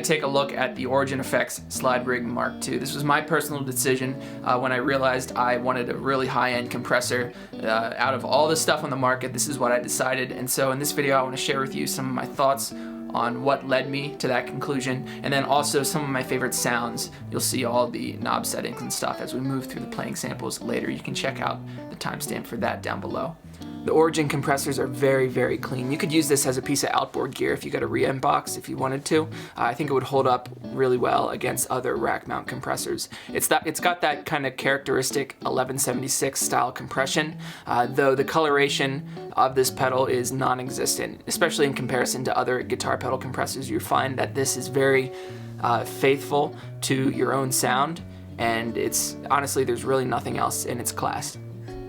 take a look at the Origin Effects SlideRig Mark II. This was my personal decision when I realized I wanted a really high-end compressor. Out of all the stuff on the market, this is what I decided. And so in this video, I want to share with you some of my thoughts on what led me to that conclusion, and then also some of my favorite sounds. You'll see all the knob settings and stuff as we move through the playing samples later. You can check out the timestamp for that down below. The Origin compressors are very, very clean. You could use this as a piece of outboard gear if you got a reamp box if you wanted to. I think it would hold up really well against other rack mount compressors. It's got that kind of characteristic 1176 style compression, though the coloration of this pedal is non-existent, especially in comparison to other guitar pedal compressors. You find that this is very faithful to your own sound, and it's honestly, there's really nothing else in its class.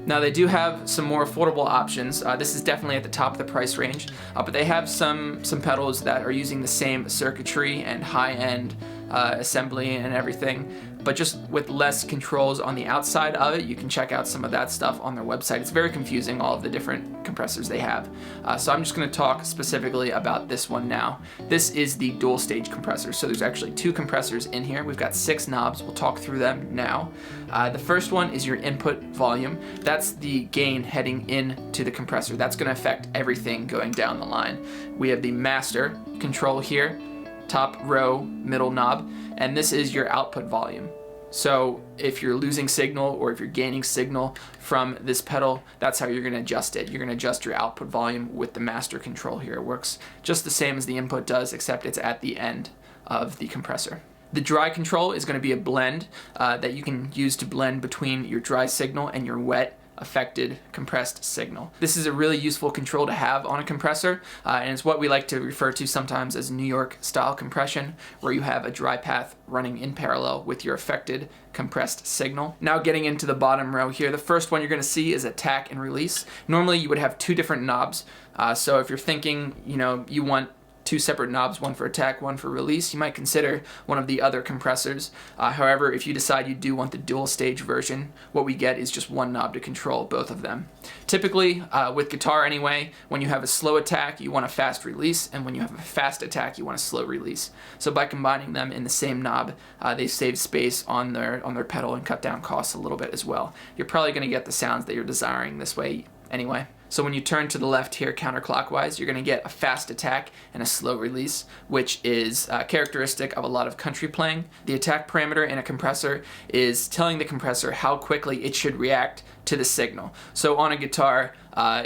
Now they do have some more affordable options. This is definitely at the top of the price range, but they have some pedals that are using the same circuitry and high-end assembly and everything, but just with less controls on the outside of it. You can check out some of that stuff on their website. It's very confusing, all of the different compressors they have. So I'm just going to talk specifically about this one now. This is the dual stage compressor. So there's actually two compressors in here. We've got 6 knobs. We'll talk through them now. The first one is your input volume. That's the gain heading into the compressor. That's going to affect everything going down the line. We have the master control here, top row, middle knob, and this is your output volume. So if you're losing signal or if you're gaining signal from this pedal, that's how you're going to adjust it. You're going to adjust your output volume with the master control here. It works just the same as the input does, except it's at the end of the compressor. The dry control is going to be a blend that you can use to blend between your dry signal and your wet affected compressed signal. This is a really useful control to have on a compressor, and it's what we like to refer to sometimes as New York style compression, where you have a dry path running in parallel with your affected compressed signal. Now getting into the bottom row here, the first one you're going to see is attack and release. Normally you would have 2 different knobs, so if you're thinking, you want 2 separate knobs, one for attack, one for release, you might consider one of the other compressors. However, if you decide you do want the dual stage version, what we get is just 1 knob to control both of them. Typically, with guitar anyway, when you have a slow attack, you want a fast release, and when you have a fast attack, you want a slow release. So by combining them in the same knob, they save space on their pedal and cut down costs a little bit as well. You're probably going to get the sounds that you're desiring this way anyway. So when you turn to the left here counterclockwise, you're going to get a fast attack and a slow release, which is characteristic of a lot of country playing. The attack parameter in a compressor is telling the compressor how quickly it should react to the signal. So on a guitar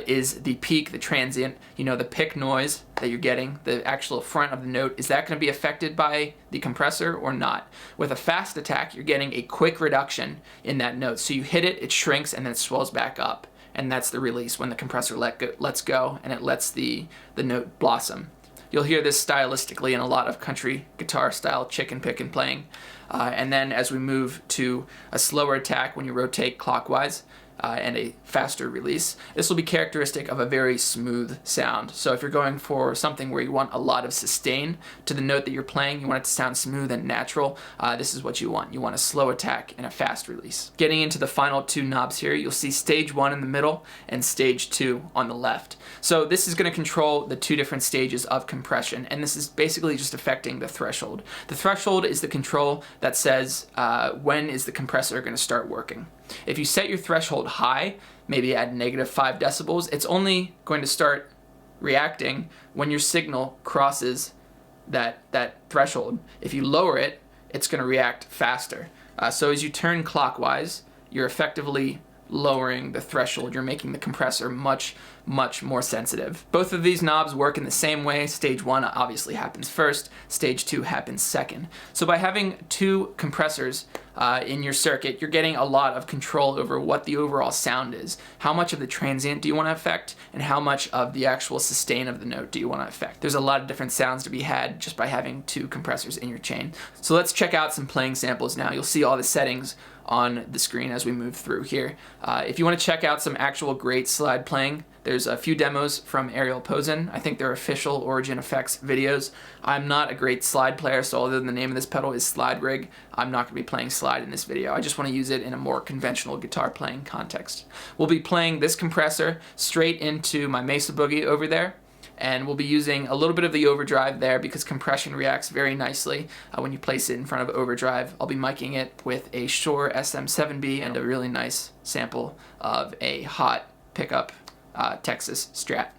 is the peak, the transient, the pick noise that you're getting, the actual front of the note, is that going to be affected by the compressor or not? With a fast attack, you're getting a quick reduction in that note. So you hit it, it shrinks, and then it swells back up. And that's the release, when the compressor lets go and it lets the note blossom. You'll hear this stylistically in a lot of country guitar style chicken pickin' playing. And then as we move to a slower attack when you rotate clockwise, and a faster release, this will be characteristic of a very smooth sound. So if you're going for something where you want a lot of sustain to the note that you're playing, you want it to sound smooth and natural, this is what you want. You want a slow attack and a fast release. Getting into the final 2 knobs here, you'll see stage 1 in the middle and stage 2 on the left. So this is going to control the 2 different stages of compression, and this is basically just affecting the threshold. The threshold is the control that says when is the compressor going to start working. If you set your threshold high, maybe at -5 decibels, it's only going to start reacting when your signal crosses that threshold. If you lower it, it's going to react faster. So as you turn clockwise, you're effectively lowering the threshold. You're making the compressor much more sensitive. Both of these knobs work in the same way. Stage 1 obviously happens first, stage 2 happens second. So by having 2 compressors in your circuit, you're getting a lot of control over what the overall sound is. How much of the transient do you want to affect, and how much of the actual sustain of the note do you want to affect? There's a lot of different sounds to be had just by having 2 compressors in your chain. So let's check out some playing samples now. You'll see all the settings on the screen as we move through here. If you want to check out some actual great slide playing, there's a few demos from Ariel Posen. I think they're official Origin Effects videos. I'm not a great slide player, so although the name of this pedal is SlideRig, I'm not going to be playing slide in this video. I just want to use it in a more conventional guitar playing context. We'll be playing this compressor straight into my Mesa Boogie over there, and we'll be using a little bit of the overdrive there because compression reacts very nicely when you place it in front of overdrive. I'll be miking it with a Shure SM7B and a really nice sample of a hot pickup Texas Strat.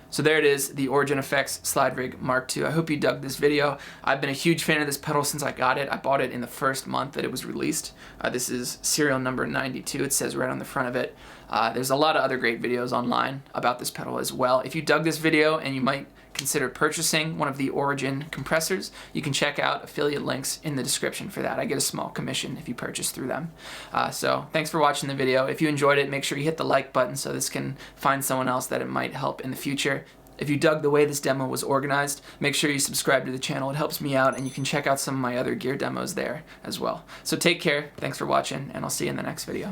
So there it is, the Origin Effects SlideRig Mark II. I hope you dug this video. I've been a huge fan of this pedal since I got it. I bought it in the first month that it was released. This is serial number 92, it says right on the front of it. There's a lot of other great videos online about this pedal as well. If you dug this video and you might consider purchasing one of the Origin compressors, you can check out affiliate links in the description for that. I get a small commission if you purchase through them. So thanks for watching the video. If you enjoyed it, make sure you hit the like button so this can find someone else that it might help in the future. If you dug the way this demo was organized, make sure you subscribe to the channel. It helps me out, and you can check out some of my other gear demos there as well. So take care, thanks for watching, and I'll see you in the next video.